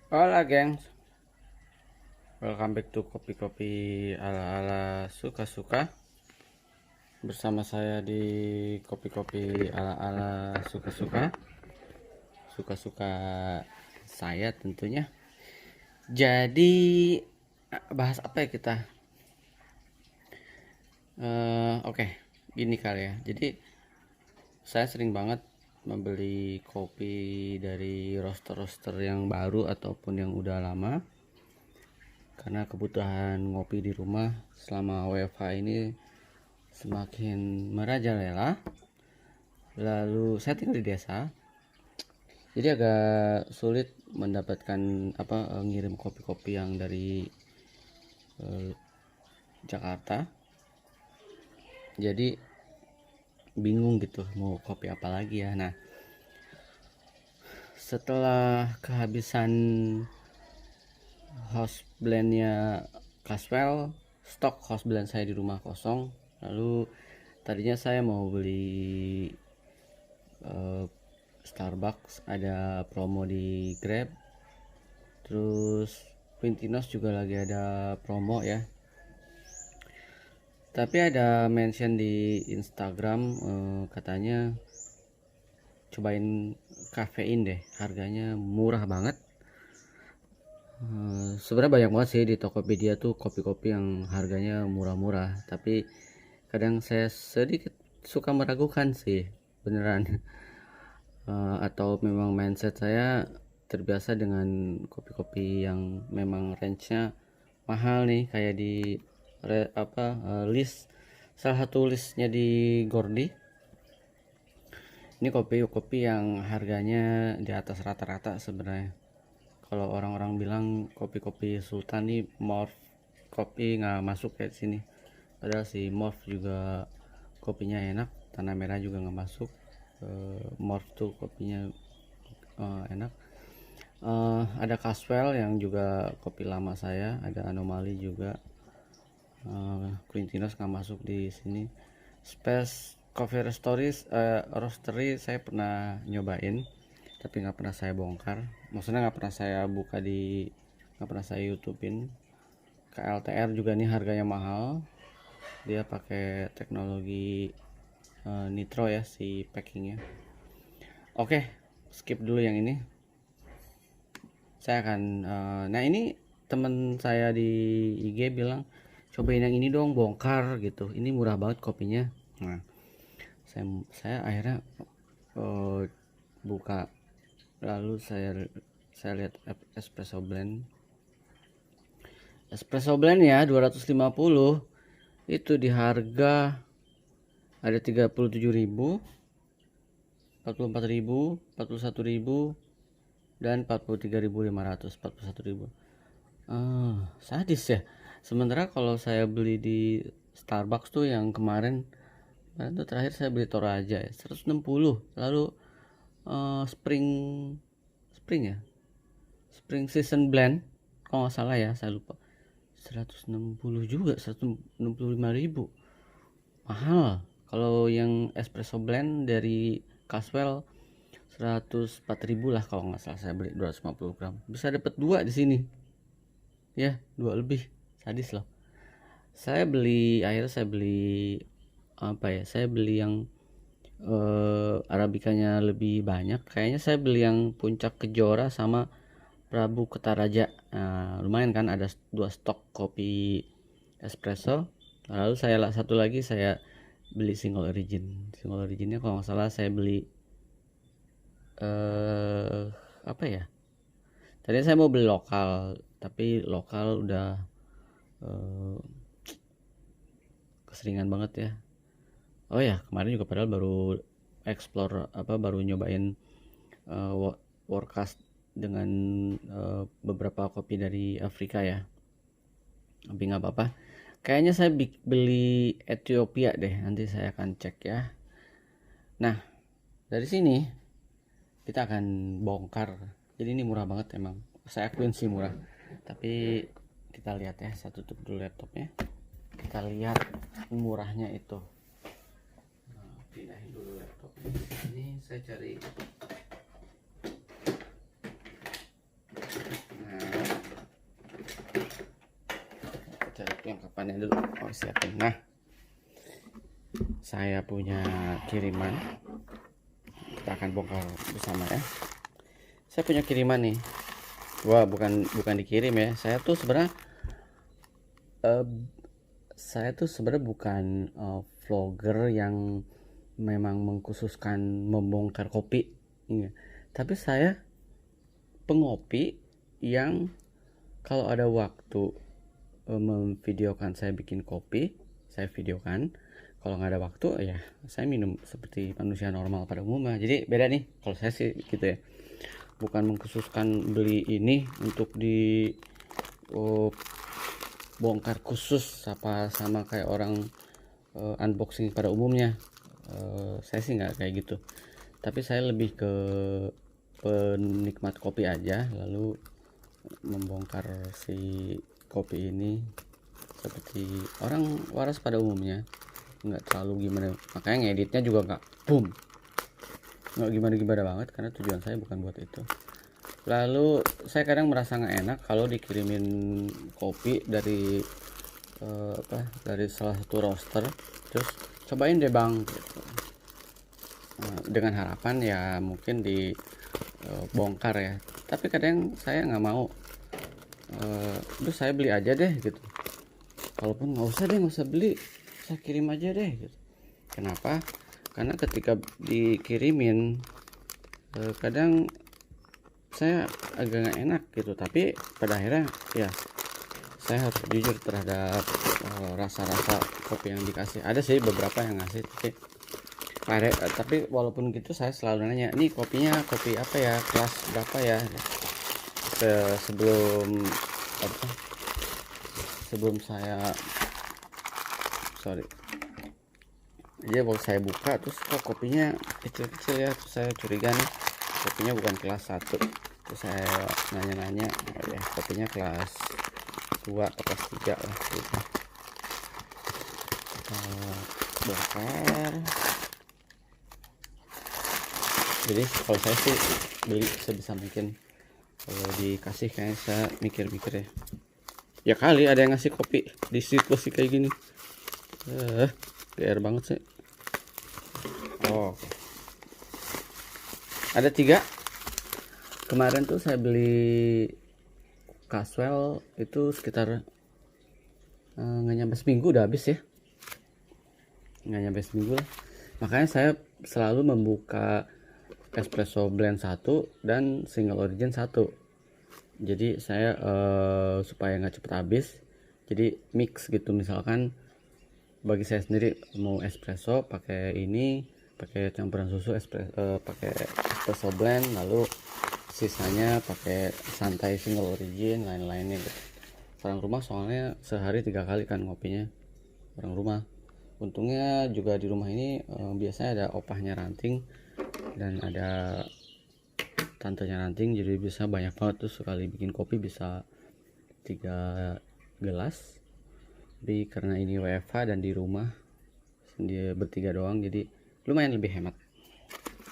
Hola gengs, welcome back to kopi-kopi ala-ala suka-suka. Bersama saya di kopi-kopi ala-ala suka-suka. Suka-suka saya tentunya. Jadi bahas apa ya kita? Oke, gini kali ya. Jadi saya sering banget membeli kopi dari roaster-roaster yang baru ataupun yang udah lama, karena kebutuhan ngopi di rumah selama WFH ini semakin merajalela. Lalu saya tinggal di desa, jadi agak sulit mendapatkan ngirim kopi-kopi yang dari eh, Jakarta. Jadi bingung gitu mau kopi apa lagi ya. Nah, setelah kehabisan house blendnya Caswell, stok house blend saya di rumah kosong. Lalu tadinya saya mau beli Starbucks, ada promo di Grab, terus Quintinos juga lagi ada promo ya. Tapi ada mention di Instagram, katanya cobain kafein deh, harganya murah banget. Sebenarnya banyak banget sih di Tokopedia tuh kopi-kopi yang harganya murah-murah, tapi kadang saya sedikit suka meragukan sih beneran. Atau memang mindset saya terbiasa dengan kopi-kopi yang memang range-nya mahal nih, kayak di list, salah satu listnya di Gordi. Ini kopi-kopi yang harganya di atas rata-rata sebenarnya. Kalau orang-orang bilang kopi-kopi Sultan nih Morph kopi nggak masuk kayak sini. Padahal si Morph juga kopinya enak, Tanah Merah juga nggak masuk. Morph tuh kopinya enak. Ada Caswell yang juga kopi lama saya, ada Anomali juga. Quintinos nggak masuk di sini. Space Coffee Roastery saya pernah nyobain, tapi nggak pernah saya bongkar. Maksudnya nggak pernah saya buka nggak pernah saya YouTubein. KLTR juga nih harganya mahal. Dia pakai teknologi nitro ya si packingnya. Oke, skip dulu yang ini. Saya akan nah ini teman saya di IG bilang cobain yang ini dong, bongkar gitu, ini murah banget kopinya. Nah, saya akhirnya buka, lalu saya lihat espresso blend ya 250, itu di harga ada 37.000, 44.000, 41.000, dan 43.500, 41.000. Sadis ya. Sementara kalau saya beli di Starbucks tuh yang kemarin itu terakhir saya beli Toraja ya 160. Lalu spring spring ya, spring season blend kalau nggak salah ya, saya lupa, 160 juga, 165.000, mahal. Kalau yang espresso blend dari Caswell 104.000 lah kalau nggak salah, saya beli 250 gram, bisa dapat dua di sini ya, dua lebih. Sadis loh. Akhirnya saya beli apa ya, saya beli yang arabikanya lebih banyak. Kayaknya saya beli yang Puncak Kejora sama Prabu Ketaraja. Nah, lumayan kan, ada dua stok kopi espresso. Lalu satu lagi saya beli single originnya kalau nggak salah saya beli apa ya, tadi saya mau beli lokal, tapi lokal udah keseringan banget ya. Oh ya, kemarin juga padahal baru explore baru nyobain workcast dengan beberapa kopi dari Afrika ya. Tapi nggak apa-apa. Kayaknya saya beli Ethiopia deh. Nanti saya akan cek ya. Nah, dari sini kita akan bongkar. Jadi ini murah banget emang. Saya akuin sih murah. Tapi kita lihat ya. Saya tutup dulu laptopnya. Kita lihat murahnya itu. Pindahin dulu laptop ini, saya cari. perlengkapannya dulu. Oh, siapin. Nah, saya punya kiriman, kita akan bongkar bersama ya. Saya punya kiriman nih. Wah, bukan dikirim ya. Saya tuh sebenarnya bukan vlogger yang memang mengkhususkan membongkar kopi. Iya. Tapi saya pengopi yang kalau ada waktu memvideokan saya bikin kopi, saya videokan. Kalau nggak ada waktu, ya saya minum seperti manusia normal pada umumnya. Jadi beda nih, kalau saya sih gitu ya. Bukan mengkhususkan beli ini untuk di bongkar khusus sama kayak orang unboxing pada umumnya. Saya sih nggak kayak gitu. Tapi saya lebih ke penikmat kopi aja, lalu membongkar si kopi ini seperti orang waras pada umumnya, nggak terlalu gimana, makanya ngeditnya juga nggak gimana banget, karena tujuan saya bukan buat itu. Lalu saya kadang merasa nggak enak kalau dikirimin kopi dari dari salah satu roaster, terus cobain deh bang gitu. Dengan harapan ya mungkin dibongkar ya, tapi kadang saya nggak mau. Terus saya beli aja deh gitu, walaupun nggak usah beli, saya kirim aja deh gitu. Kenapa? Karena ketika dikirimin kadang saya agak nggak enak gitu, tapi pada akhirnya ya saya harus jujur terhadap rasa-rasa kopi yang dikasih. Ada sih beberapa yang ngasih, tapi walaupun gitu saya selalu nanya, nih kopinya kopi apa ya, kelas berapa ya, sebelum saya waktu saya buka terus kok kopinya kecil-kecil ya, terus saya curiga nih kopinya bukan kelas 1. Terus saya nanya-nanya, ya kopinya kelas 2 atau kelas 3 lah gitu. Bongkar. Jadi kalau saya sih beli sebisa mungkin. Kalau dikasih kayaknya saya mikir-mikir ya kali ada yang ngasih kopi di situasi kayak gini. GR banget sih. Oh, ada 3. Kemarin tuh saya beli Caswell itu sekitar nggak nyampe seminggu udah habis ya, nggak nyampe seminggu lah. Makanya saya selalu membuka espresso blend 1 dan single origin 1. Jadi saya supaya nggak cepet habis, jadi mix gitu. Misalkan bagi saya sendiri mau espresso pakai ini, pakai campuran susu, pakai espresso blend, lalu sisanya pakai santai single origin lain-lainnya gitu. Orang rumah soalnya sehari 3 kali kan ngopinya, orang rumah. Untungnya juga di rumah ini biasanya ada opahnya ranting dan ada tantenya ranting, jadi bisa banyak banget tuh, sekali bikin kopi bisa 3 gelas. Tapi karena ini WFH dan di rumah dia bertiga doang, jadi lumayan lebih hemat.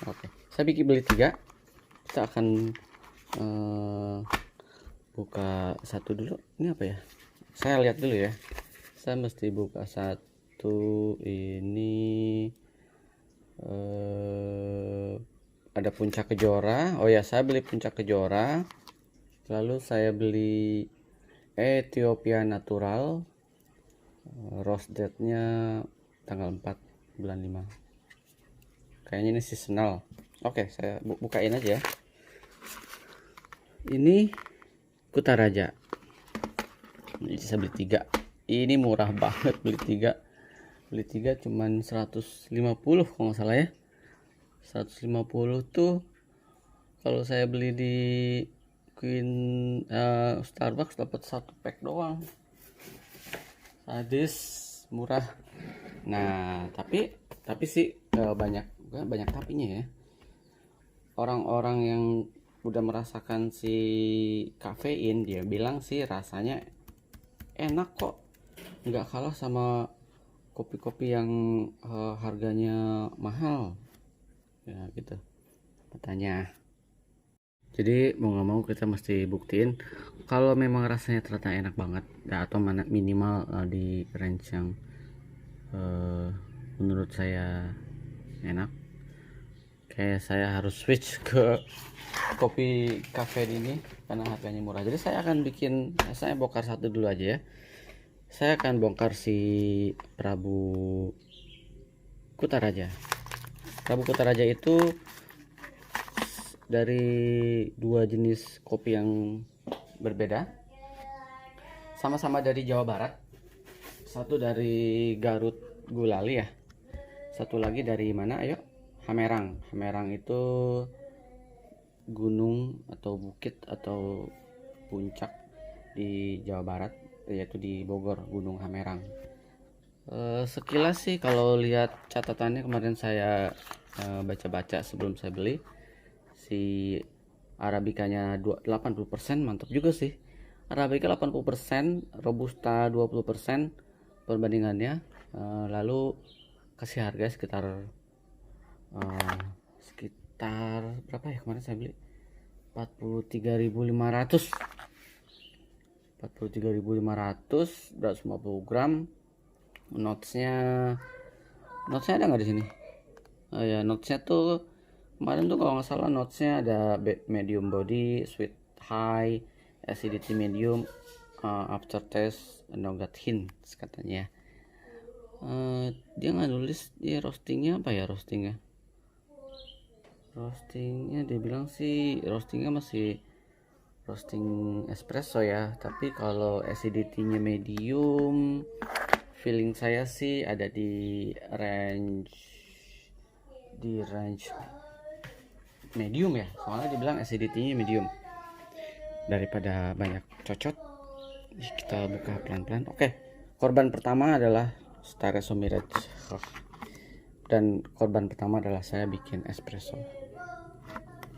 Oke, saya beli 3. Kita akan buka satu dulu. Ini apa ya, saya lihat dulu ya. Saya mesti buka satu. Ini ada Puncak Kejora. Oh ya, saya beli Puncak Kejora. Lalu saya beli Ethiopia Natural, roast date-nya tanggal 4 bulan 5. Kayaknya ini seasonal. Oke, saya bukain aja ya. Ini Kutaraja. Ini saya beli 3. Ini murah banget, beli 3 cuman 150 kalau nggak salah ya. 150 tuh kalau saya beli di Starbucks dapat 1 pack doang. Sadis, murah. Nah, tapi sih banyak tapinya ya. Orang-orang yang udah merasakan si kafein, dia bilang sih rasanya enak kok, nggak kalah sama kopi-kopi yang harganya mahal ya gitu katanya. Jadi mau nggak mau kita mesti buktiin kalau memang rasanya ternyata enak banget ya, atau minimal di range yang menurut saya enak. Kayak saya harus switch ke kopi cafe ini karena harganya murah. Jadi saya akan saya bongkar satu dulu aja ya. Saya akan bongkar si Prabu Kutaraja. Prabu Kutaraja itu dari dua jenis kopi yang berbeda, sama-sama dari Jawa Barat. Satu dari Garut Gulali ya, satu lagi dari mana, ayo? Hamerang. Hamerang itu gunung atau bukit atau puncak di Jawa Barat, yaitu di Bogor, Gunung Hamerang. Sekilas sih kalau lihat catatannya kemarin saya baca-baca sebelum saya beli, si arabikanya 80%, mantap juga sih. Arabica 80%, robusta 20% perbandingannya. Lalu kasih harga sekitar berapa ya kemarin saya beli? 43.500. 43.500, 150 gram. Notesnya ada nggak di sini? Oh ya, notesnya tuh kemarin tuh kalau nggak salah notesnya ada medium body, sweet high, acidity medium, aftertaste nougat hints katanya. Dia nggak nulis dia roastingnya apa ya, roastingnya dia bilang sih roastingnya masih roasting espresso ya, tapi kalau acidity-nya medium, feeling saya sih ada di range medium ya, soalnya dibilang acidity-nya medium. Daripada banyak cocot, kita buka pelan-pelan. Oke, korban pertama adalah Staresso Mirage, dan korban pertama adalah saya bikin espresso.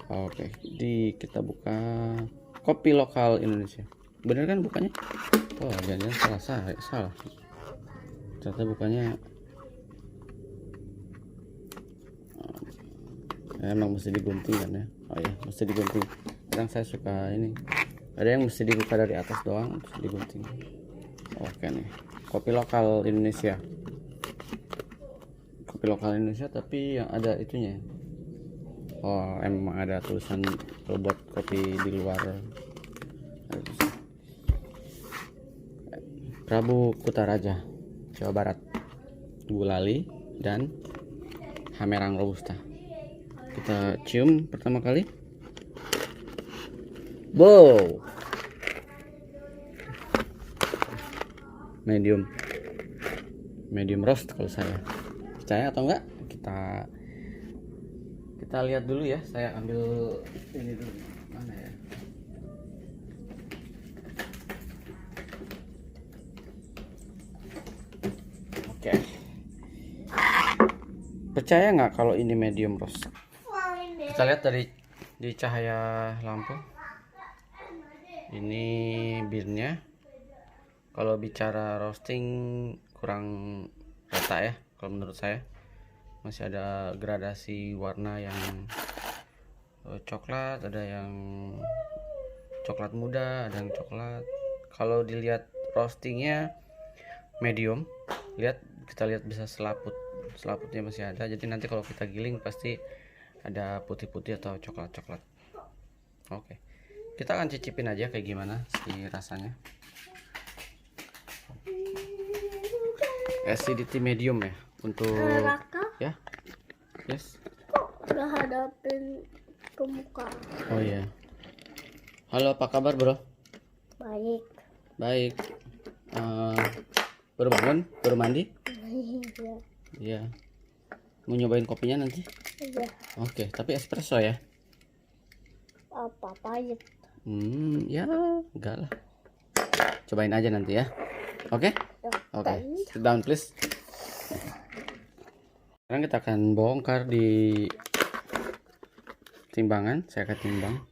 Oke, kita buka kopi lokal Indonesia. Bener kan bukanya? Oh, jangan salah. Ternyata bukanya emang mesti digunting kan ya. Oh iya, mesti digunting. Kadang saya suka ini, ada yang mesti dibuka dari atas doang terus digunting. Oke nih, kopi lokal Indonesia tapi yang ada itunya. Oh, emang ada tulisan buat kopi di luar. Prabu Kutaraja, Jawa Barat, Gulali, dan Hamerang Robusta. Kita cium pertama kali. Wow, medium roast kalau saya. Percaya atau enggak, kita lihat dulu ya. Saya ambil ini dulu, mana ya? Oke. Percaya nggak kalau ini medium roast? Kita lihat di cahaya lampu. Ini birnya. Kalau bicara roasting kurang rata ya, kalau menurut saya. Masih ada gradasi warna yang coklat, ada yang coklat muda, ada yang coklat. Kalau dilihat roastingnya medium, kita lihat bisa selaputnya masih ada. Jadi nanti kalau kita giling pasti ada putih-putih atau coklat-coklat. Oke, kita akan cicipin aja kayak gimana sih rasanya. Acidity medium ya untuk ya. Yes. Udah hadapin ke muka. Oh iya. Halo, apa kabar bro? Baik. Baru bangun, baru mandi? Iya. Iya. Mau nyobain kopinya nanti? Iya. Oke, tapi espresso ya? Apa pahit? Ya enggak lah. Cobain aja nanti ya. Oke? Oke. Sit down please. Sekarang kita akan bongkar di timbangan. Saya akan timbang.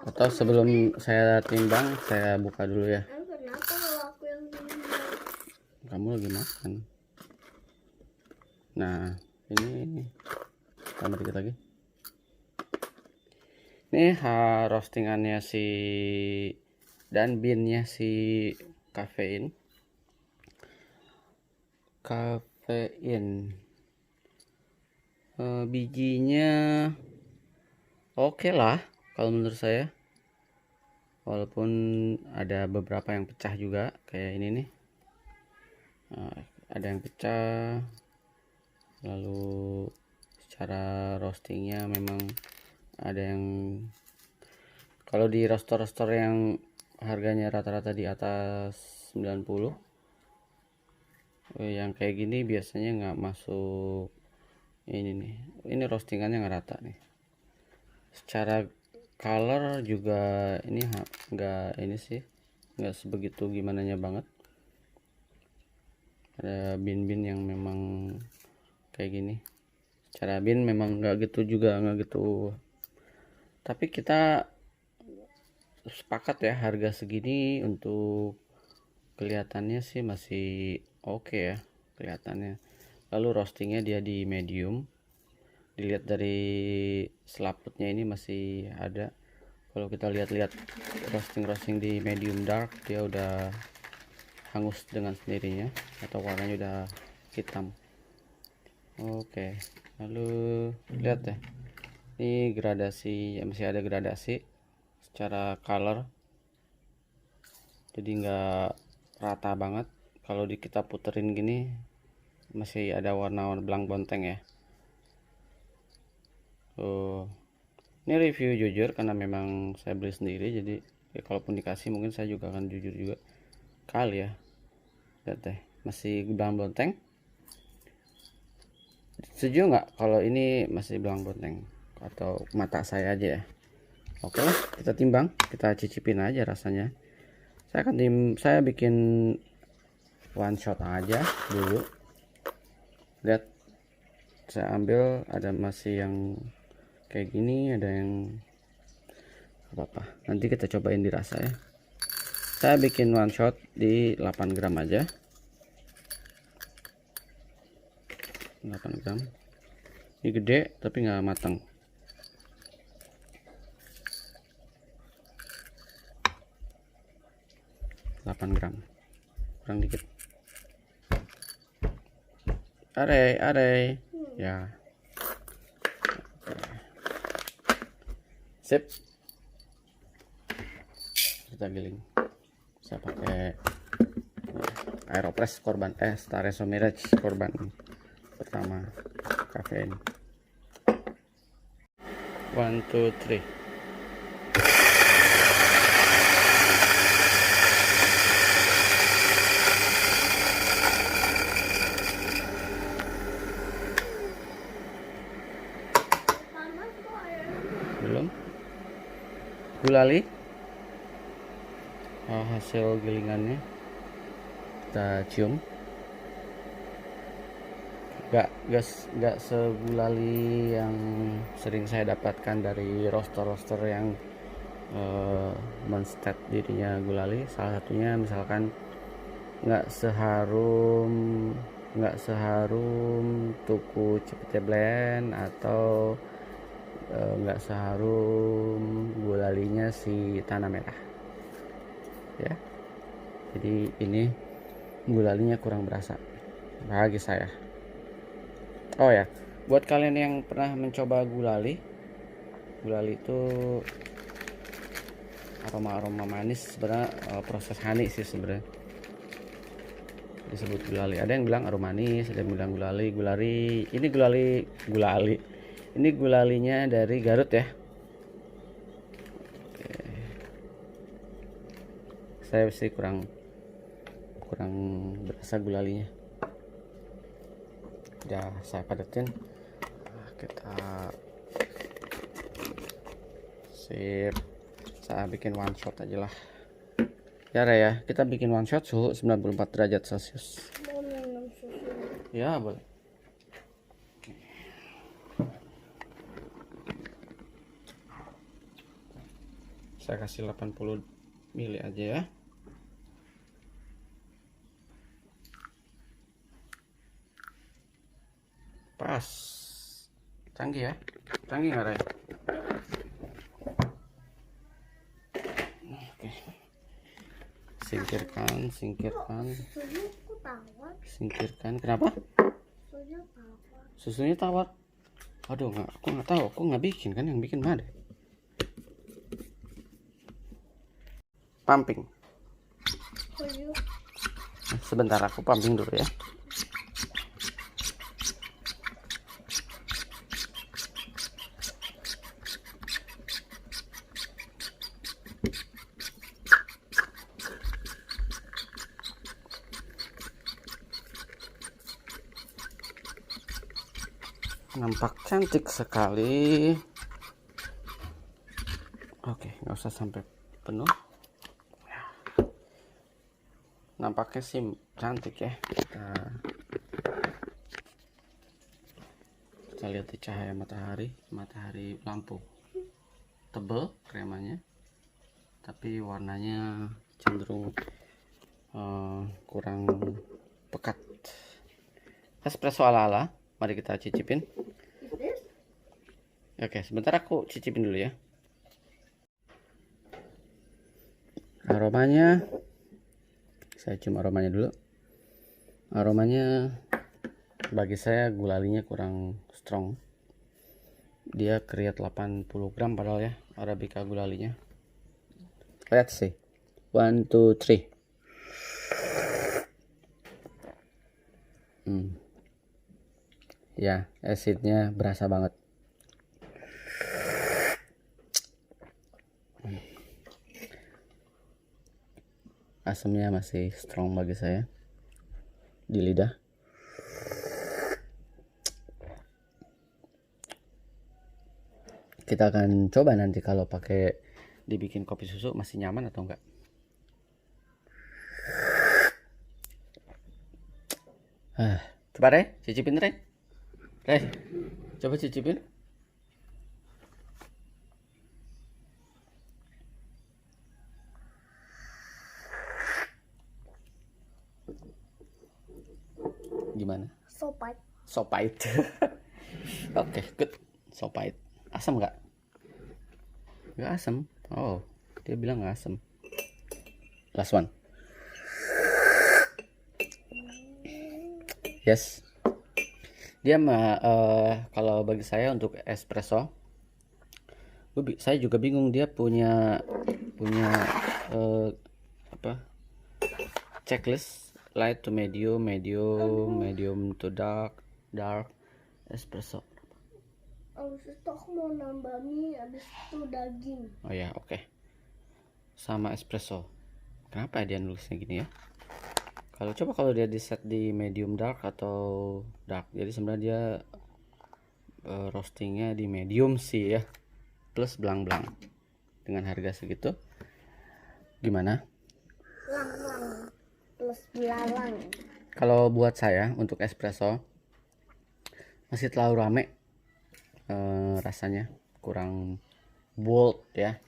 Atau sebelum saya timbang, saya buka dulu ya. Kenapa kalau aku yang timbang? Kamu lagi makan. Nah, ini tambah dikit lagi. Ini roastingannya si dan beannya si kafein. Bijinya oke lah kalau menurut saya, walaupun ada beberapa yang pecah juga kayak ini nih. Ada yang pecah. Lalu secara roastingnya memang ada yang, kalau di roster-roster yang harganya rata-rata di atas 90, yang kayak gini biasanya nggak masuk ini nih. Ini roastingannya nggak rata nih. Secara color juga ini nggak ini sih, nggak sebegitu gimana nya banget. Ada bin-bin yang memang kayak gini. Secara bin memang nggak gitu juga, nggak gitu. Tapi kita sepakat ya, harga segini untuk kelihatannya sih masih oke ya kelihatannya. Lalu roastingnya dia di medium. Dilihat dari selaputnya ini masih ada. Kalau kita lihat-lihat roasting di medium dark, dia udah hangus dengan sendirinya atau warnanya udah hitam. Oke, lalu lihat ya, ini gradasi, masih ada gradasi secara color, jadi nggak rata banget. Kalau kita puterin gini masih ada warna-warna belang bonteng ya. Ini review jujur karena memang saya beli sendiri, jadi ya, kalaupun dikasih mungkin saya juga akan jujur juga kali ya. Lihat deh, masih belang bonteng. Setuju nggak kalau ini masih belang bonteng, atau mata saya aja ya? Oke lah, kita timbang, kita cicipin aja rasanya. Saya bikin one shot aja dulu. Lihat, saya ambil, ada masih yang kayak gini, ada yang apa-apa. Nanti kita cobain dirasa ya. Saya bikin one shot di 8 gram aja. 8 gram. Ini gede tapi nggak matang. 8 gram. Kurang dikit. Are. Ya. Sip. Kita giling. Saya pakai Aeropress korban Stareso Mirage korban pertama kafein. 1 2 3. Panas kok airnya. Belum gulali. Hasil gilingannya kita cium. Gak segulali yang sering saya dapatkan dari roster yang menstat dirinya gulali. Salah satunya misalkan nggak seharum tuku Cipete Blend, atau nggak seharum gulalinya si Tanah Merah ya. Jadi ini gulalinya kurang berasa bagi saya. Oh ya, buat kalian yang pernah mencoba gulali itu aroma manis, sebenarnya proses honey sih sebenarnya disebut gulali. Ada yang bilang aroma manis, ada yang bilang gulali. Ini gulalinya dari Garut ya. Oke. Saya sih kurang berasa gulalinya. Udah saya padetin. Kita sip. Saya bikin one shot aja lah. Ya, kita bikin one shot suhu 94 derajat Celcius. Mau minum susu. Ya, boleh. Saya kasih 80 ml aja ya. Pas. Canggih ya? Canggih nggak, Ray? singkirkan. Susunya kok tawar? Singkirkan. Kenapa? Susunya tawar. Susunya tawar. Aduh, aku nggak tahu. Aku nggak bikin kan, yang bikin Made. Pumping. Susu. Sebentar, aku pumping dulu ya. Nampak cantik sekali. Oke, nggak usah sampai penuh. Nampaknya sih cantik ya. Kita lihat di cahaya matahari lampu tebel kremanya, tapi warnanya cenderung kurang pekat. Espresso ala-ala, mari kita cicipin. Oke, sebentar aku cicipin dulu ya. Aromanya, saya cium aromanya dulu. Aromanya bagi saya gulalinya kurang strong. Dia create 80 gram padahal ya Arabica gulalinya. Let's see. 1, 2, 3. Ya, acidnya berasa banget. Asamnya masih strong bagi saya di lidah. Kita akan coba nanti kalau pakai dibikin kopi susu masih nyaman atau enggak. Coba deh, cicipin deh. Coba cicipin. Gimana? So pahit. So pahit. Oke, good. So pahit. Asam nggak? Nggak asam. Oh, dia bilang nggak asam. Last one. Yes. Dia kalau bagi saya untuk espresso, saya juga bingung, dia punya apa? Checklist light to medium to dark espresso. Abis itu aku mau nambah mie, abis itu daging. Oh ya, oke. Sama espresso. Kenapa dia nulisnya gini ya? Kalau dia di set di medium dark atau dark, jadi sebenarnya dia roastingnya di medium sih ya, plus belang-belang. Dengan harga segitu, gimana? Lang plus belalang. Kalau buat saya untuk espresso masih terlalu rame, rasanya kurang bold ya.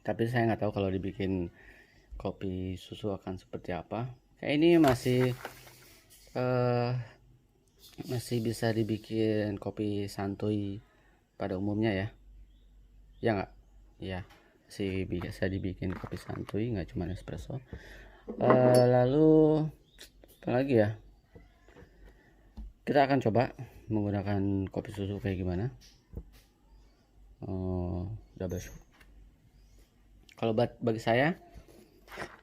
Tapi saya nggak tahu kalau dibikin kopi susu akan seperti apa. Kayak ini masih bisa dibikin kopi santuy pada umumnya ya. Ya nggak? Ya, masih bisa dibikin kopi santuy, nggak cuma espresso. Lalu apa lagi ya? Kita akan coba menggunakan kopi susu kayak gimana. Double shot. Kalau bagi saya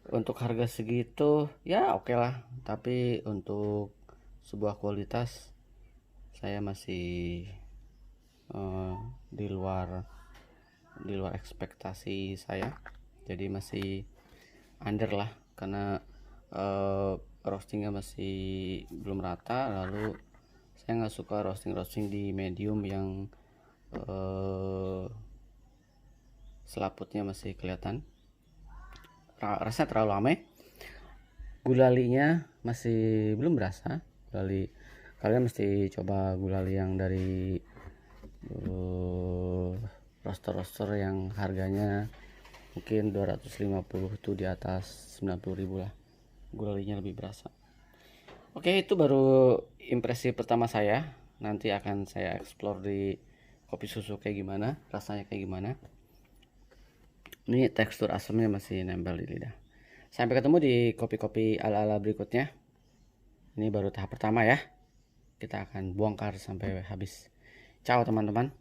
untuk harga segitu ya oke lah, tapi untuk sebuah kualitas saya masih di luar ekspektasi saya, jadi masih under lah, karena roastingnya masih belum rata. Lalu saya nggak suka roasting di medium yang selaputnya masih kelihatan, rasanya terlalu lama. Gulalinya masih belum berasa. Kalian mesti coba gulali yang dari roster yang harganya mungkin 250 tuh, di atas 90.000 lah, gulalinya lebih berasa. Oke, itu baru impresi pertama saya. Nanti akan saya explore di kopi susu kayak gimana, rasanya kayak gimana. Ini tekstur asamnya masih nempel di lidah. Sampai ketemu di kopi-kopi ala-ala berikutnya. Ini baru tahap pertama ya. Kita akan bongkar sampai habis. Ciao teman-teman.